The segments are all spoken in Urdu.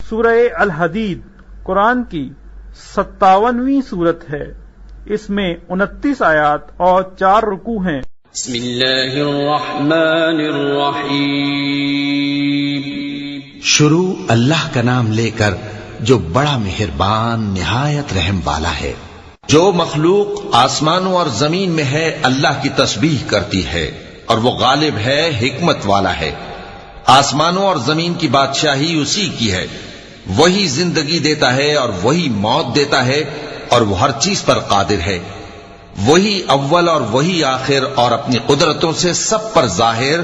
سورہ الحدید قرآن کی 57ویں سورت ہے۔ اس میں 29 آیات اور 4 رکوع ہیں۔ بسم اللہ الرحمن الرحیم۔ شروع اللہ کا نام لے کر جو بڑا مہربان نہایت رحم والا ہے۔ جو مخلوق آسمانوں اور زمین میں ہے اللہ کی تسبیح کرتی ہے، اور وہ غالب ہے، حکمت والا ہے۔ آسمانوں اور زمین کی بادشاہی اسی کی ہے، وہی زندگی دیتا ہے اور وہی موت دیتا ہے، اور وہ ہر چیز پر قادر ہے۔ وہی اول اور وہی آخر، اور اپنی قدرتوں سے سب پر ظاہر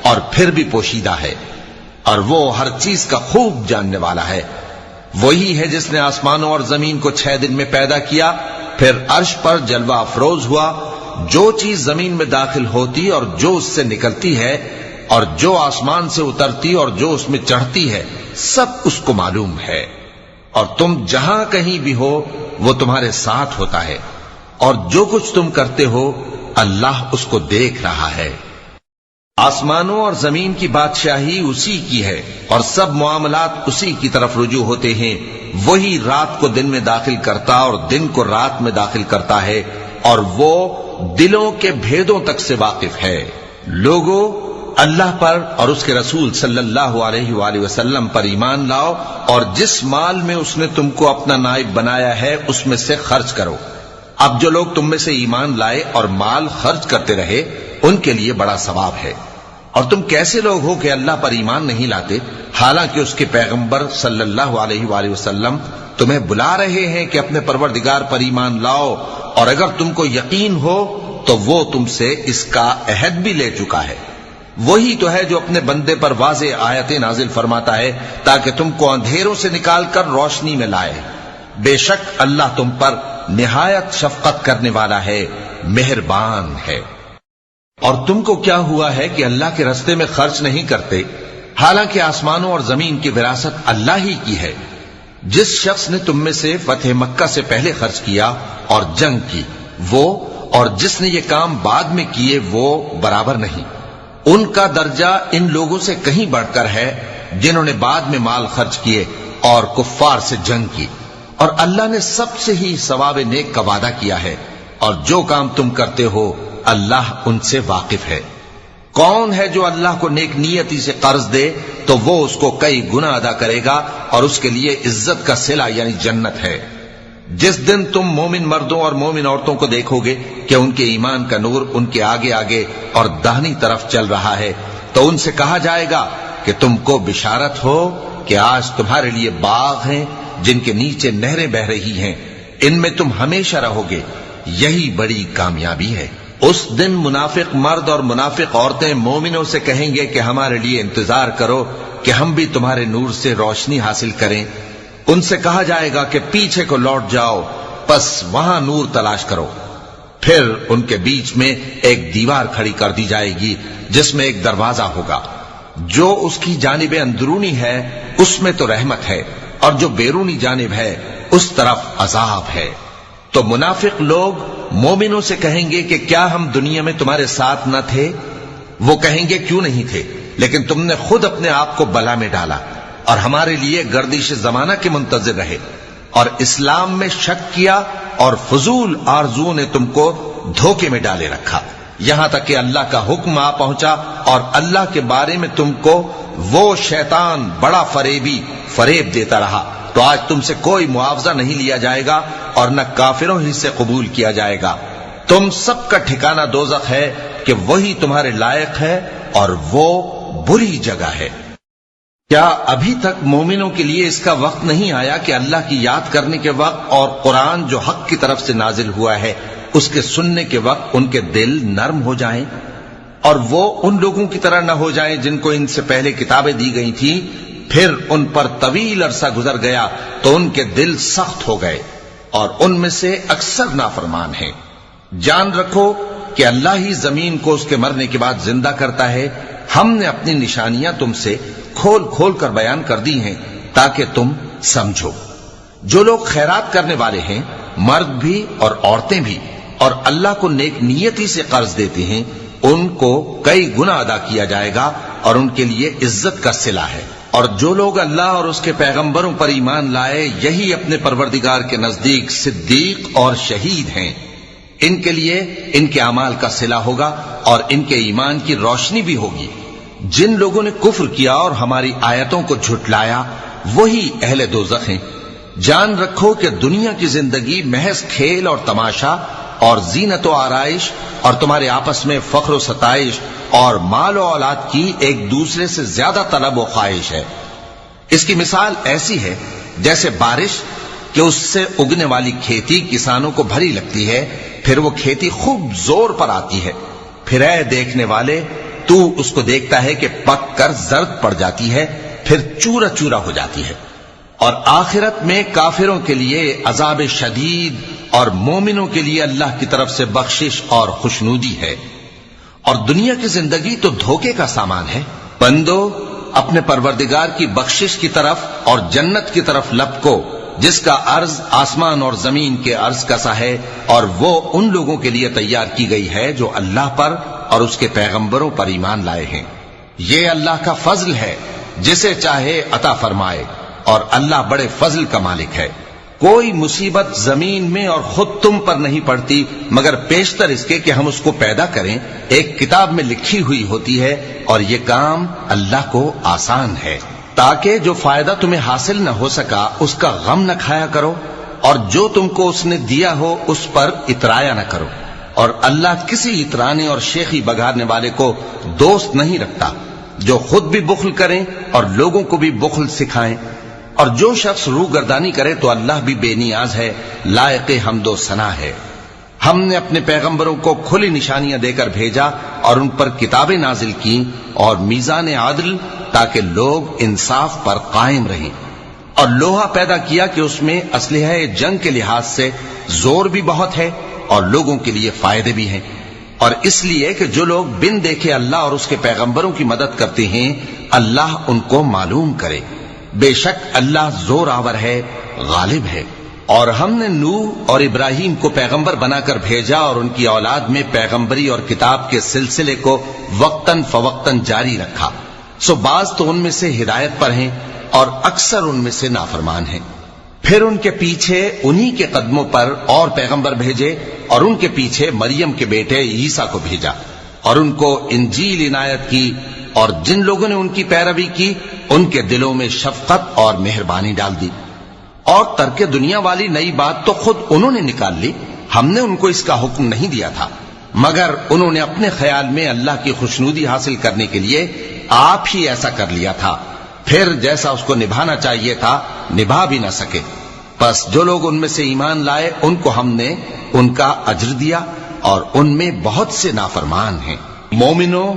اور پھر بھی پوشیدہ ہے، اور وہ ہر چیز کا خوب جاننے والا ہے۔ وہی ہے جس نے آسمانوں اور زمین کو 6 دن میں پیدا کیا، پھر عرش پر جلوہ افروز ہوا۔ جو چیز زمین میں داخل ہوتی اور جو اس سے نکلتی ہے، اور جو آسمان سے اترتی اور جو اس میں چڑھتی ہے، سب اس کو معلوم ہے۔ اور تم جہاں کہیں بھی ہو وہ تمہارے ساتھ ہوتا ہے، اور جو کچھ تم کرتے ہو اللہ اس کو دیکھ رہا ہے۔ آسمانوں اور زمین کی بادشاہی اسی کی ہے، اور سب معاملات اسی کی طرف رجوع ہوتے ہیں۔ وہی رات کو دن میں داخل کرتا اور دن کو رات میں داخل کرتا ہے، اور وہ دلوں کے بھیدوں تک سے واقف ہے۔ لوگوں، اللہ پر اور اس کے رسول صلی اللہ علیہ وآلہ وسلم پر ایمان لاؤ، اور جس مال میں اس نے تم کو اپنا نائب بنایا ہے اس میں سے خرچ کرو۔ اب جو لوگ تم میں سے ایمان لائے اور مال خرچ کرتے رہے ان کے لیے بڑا ثواب ہے۔ اور تم کیسے لوگ ہو کہ اللہ پر ایمان نہیں لاتے، حالانکہ اس کے پیغمبر صلی اللہ علیہ وآلہ وسلم تمہیں بلا رہے ہیں کہ اپنے پروردگار پر ایمان لاؤ، اور اگر تم کو یقین ہو تو وہ تم سے اس کا عہد بھی لے چکا ہے۔ وہی تو ہے جو اپنے بندے پر واضح آیتیں نازل فرماتا ہے تاکہ تم کو اندھیروں سے نکال کر روشنی میں لائے۔ بے شک اللہ تم پر نہایت شفقت کرنے والا ہے، مہربان ہے۔ اور تم کو کیا ہوا ہے کہ اللہ کے راستے میں خرچ نہیں کرتے، حالانکہ آسمانوں اور زمین کی وراثت اللہ ہی کی ہے۔ جس شخص نے تم میں سے فتح مکہ سے پہلے خرچ کیا اور جنگ کی، وہ اور جس نے یہ کام بعد میں کیے وہ برابر نہیں۔ ان کا درجہ ان لوگوں سے کہیں بڑھ کر ہے جنہوں نے بعد میں مال خرچ کیے اور کفار سے جنگ کی، اور اللہ نے سب سے ہی ثواب نیک کا وعدہ کیا ہے، اور جو کام تم کرتے ہو اللہ ان سے واقف ہے۔ کون ہے جو اللہ کو نیک نیتی سے قرض دے تو وہ اس کو کئی گنا ادا کرے گا، اور اس کے لیے عزت کا صلہ یعنی جنت ہے۔ جس دن تم مومن مردوں اور مومن عورتوں کو دیکھو گے کہ ان کے ایمان کا نور ان کے آگے آگے اور داہنی طرف چل رہا ہے، تو ان سے کہا جائے گا کہ تم کو بشارت ہو کہ آج تمہارے لیے باغ ہیں جن کے نیچے نہریں بہ رہی ہیں، ان میں تم ہمیشہ رہو گے، یہی بڑی کامیابی ہے۔ اس دن منافق مرد اور منافق عورتیں مومنوں سے کہیں گے کہ ہمارے لیے انتظار کرو کہ ہم بھی تمہارے نور سے روشنی حاصل کریں۔ ان سے کہا جائے گا کہ پیچھے کو لوٹ جاؤ، پس وہاں نور تلاش کرو۔ پھر ان کے بیچ میں ایک دیوار کھڑی کر دی جائے گی جس میں ایک دروازہ ہوگا، جو اس کی جانب اندرونی ہے اس میں تو رحمت ہے، اور جو بیرونی جانب ہے اس طرف عذاب ہے۔ تو منافق لوگ مومنوں سے کہیں گے کہ کیا ہم دنیا میں تمہارے ساتھ نہ تھے؟ وہ کہیں گے کیوں نہیں تھے، لیکن تم نے خود اپنے آپ کو بلا میں ڈالا اور ہمارے لیے گردش زمانہ کے منتظر رہے، اور اسلام میں شک کیا، اور فضول آرزوؤں نے تم کو دھوکے میں ڈالے رکھا، یہاں تک کہ اللہ کا حکم آ پہنچا، اور اللہ کے بارے میں تم کو وہ شیطان بڑا فریب دیتا رہا۔ تو آج تم سے کوئی معاوضہ نہیں لیا جائے گا، اور نہ کافروں ہی سے قبول کیا جائے گا۔ تم سب کا ٹھکانہ دوزخ ہے کہ وہی تمہارے لائق ہے، اور وہ بری جگہ ہے۔ کیا ابھی تک مومنوں کے لیے اس کا وقت نہیں آیا کہ اللہ کی یاد کرنے کے وقت اور قرآن جو حق کی طرف سے نازل ہوا ہے اس کے سننے کے وقت ان کے دل نرم ہو جائیں، اور وہ ان لوگوں کی طرح نہ ہو جائیں جن کو ان سے پہلے کتابیں دی گئی تھیں، پھر ان پر طویل عرصہ گزر گیا تو ان کے دل سخت ہو گئے، اور ان میں سے اکثر نافرمان ہیں۔ جان رکھو کہ اللہ ہی زمین کو اس کے مرنے کے بعد زندہ کرتا ہے۔ ہم نے اپنی نشانیاں تم سے کھول کھول کر بیان کر دی ہیں تاکہ تم سمجھو۔ جو لوگ خیرات کرنے والے ہیں، مرد بھی اور عورتیں بھی، اور اللہ کو نیک نیتی سے قرض دیتے ہیں، ان کو کئی گنا ادا کیا جائے گا، اور ان کے لیے عزت کا صلہ ہے۔ اور جو لوگ اللہ اور اس کے پیغمبروں پر ایمان لائے یہی اپنے پروردگار کے نزدیک صدیق اور شہید ہیں. ان کے لیے ان کے اعمال کا صلہ ہوگا اور ان کے ایمان کی روشنی بھی ہوگی. جن لوگوں نے کفر کیا اور ہماری آیتوں کو جھٹلایا وہی اہل دوزخ ہیں. جان رکھو کہ دنیا کی زندگی محض کھیل اور تماشا اور زینت و آرائش اور تمہارے آپس میں فخر و ستائش اور مال و اولاد کی ایک دوسرے سے زیادہ طلب و خواہش ہے. اس کی مثال ایسی ہے جیسے بارش کہ اس سے اگنے والی کھیتی کسانوں کو بھری لگتی ہے، پھر وہ کھیتی خوب زور پر آتی ہے، پھر اے دیکھنے والے تو اس کو دیکھتا ہے کہ پک کر زرد پڑ جاتی ہے، پھر چورا چورا ہو جاتی ہے. اور آخرت میں کافروں کے لیے عذاب شدید اور مومنوں کے لیے اللہ کی طرف سے بخشش اور خوشنودی ہے. اور دنیا کی زندگی تو دھوکے کا سامان ہے. بندو اپنے پروردگار کی بخشش کی طرف اور جنت کی طرف لپکو جس کا عرض آسمان اور زمین کے عرض کا سا ہے، اور وہ ان لوگوں کے لیے تیار کی گئی ہے جو اللہ پر اور اس کے پیغمبروں پر ایمان لائے ہیں. یہ اللہ کا فضل ہے، جسے چاہے عطا فرمائے، اور اللہ بڑے فضل کا مالک ہے. کوئی مصیبت زمین میں اور خود تم پر نہیں پڑتی مگر پیشتر اس کے کہ ہم اس کو پیدا کریں ایک کتاب میں لکھی ہوئی ہوتی ہے، اور یہ کام اللہ کو آسان ہے. تاکہ جو فائدہ تمہیں حاصل نہ ہو سکا اس کا غم نہ کھایا کرو، اور جو تم کو اس نے دیا ہو اس پر اترایا نہ کرو. اور اللہ کسی اترانے اور شیخی بگارنے والے کو دوست نہیں رکھتا. جو خود بھی بخل کریں اور لوگوں کو بھی بخل سکھائیں. اور جو شخص روح گردانی کرے تو اللہ بھی بے نیاز ہے، لائق حمد و ثنا ہے. ہم نے اپنے پیغمبروں کو کھلی نشانیاں دے کر بھیجا اور ان پر کتابیں نازل کی اور میزان عدل تاکہ لوگ انصاف پر قائم رہیں. اور لوہا پیدا کیا کہ اس میں اسلحہ جنگ کے لحاظ سے زور بھی بہت ہے اور لوگوں کے لیے فائدے بھی ہیں. اور اس لیے کہ جو لوگ بن دیکھے اللہ اور اس کے پیغمبروں کی مدد کرتے ہیں اللہ ان کو معلوم کرے. بے شک اللہ زور آور ہے، غالب ہے. اور ہم نے نوح اور ابراہیم کو پیغمبر بنا کر بھیجا اور ان کی اولاد میں پیغمبری اور کتاب کے سلسلے کو وقتاً فوقتاً جاری رکھا. سو بعض تو ان میں سے ہدایت پر ہیں اور اکثر ان میں سے نافرمان ہیں. پھر ان کے پیچھے انہی کے قدموں پر اور پیغمبر بھیجے اور ان کے پیچھے مریم کے بیٹے عیسیٰ کو بھیجا اور ان کو انجیل عنایت کی. اور جن لوگوں نے ان کی پیروی کی ان کے دلوں میں شفقت اور مہربانی ڈال دی. اور ترک دنیا والی نئی بات تو خود انہوں نے نکال لی، ہم نے ان کو اس کا حکم نہیں دیا تھا، مگر انہوں نے اپنے خیال میں اللہ کی خوشنودی حاصل کرنے کے لیے آپ ہی ایسا کر لیا تھا. پھر جیسا اس کو نبھانا چاہیے تھا نبھا بھی نہ سکے. بس جو لوگ ان میں سے ایمان لائے ان کو ہم نے ان کا اجر دیا اور ان میں بہت سے نافرمان ہیں. مومنو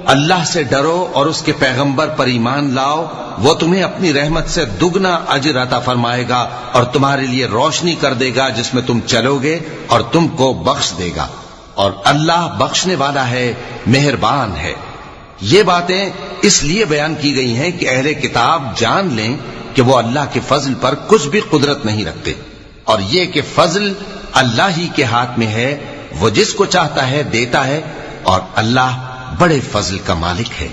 اللہ سے ڈرو اور اس کے پیغمبر پر ایمان لاؤ، وہ تمہیں اپنی رحمت سے دگنا اجر عطا فرمائے گا اور تمہارے لیے روشنی کر دے گا جس میں تم چلو گے اور تم کو بخش دے گا. اور اللہ بخشنے والا ہے، مہربان ہے. یہ باتیں اس لیے بیان کی گئی ہیں کہ اہل کتاب جان لیں کہ وہ اللہ کے فضل پر کچھ بھی قدرت نہیں رکھتے، اور یہ کہ فضل اللہ ہی کے ہاتھ میں ہے، وہ جس کو چاہتا ہے دیتا ہے، اور اللہ بڑے فضل کا مالک ہے.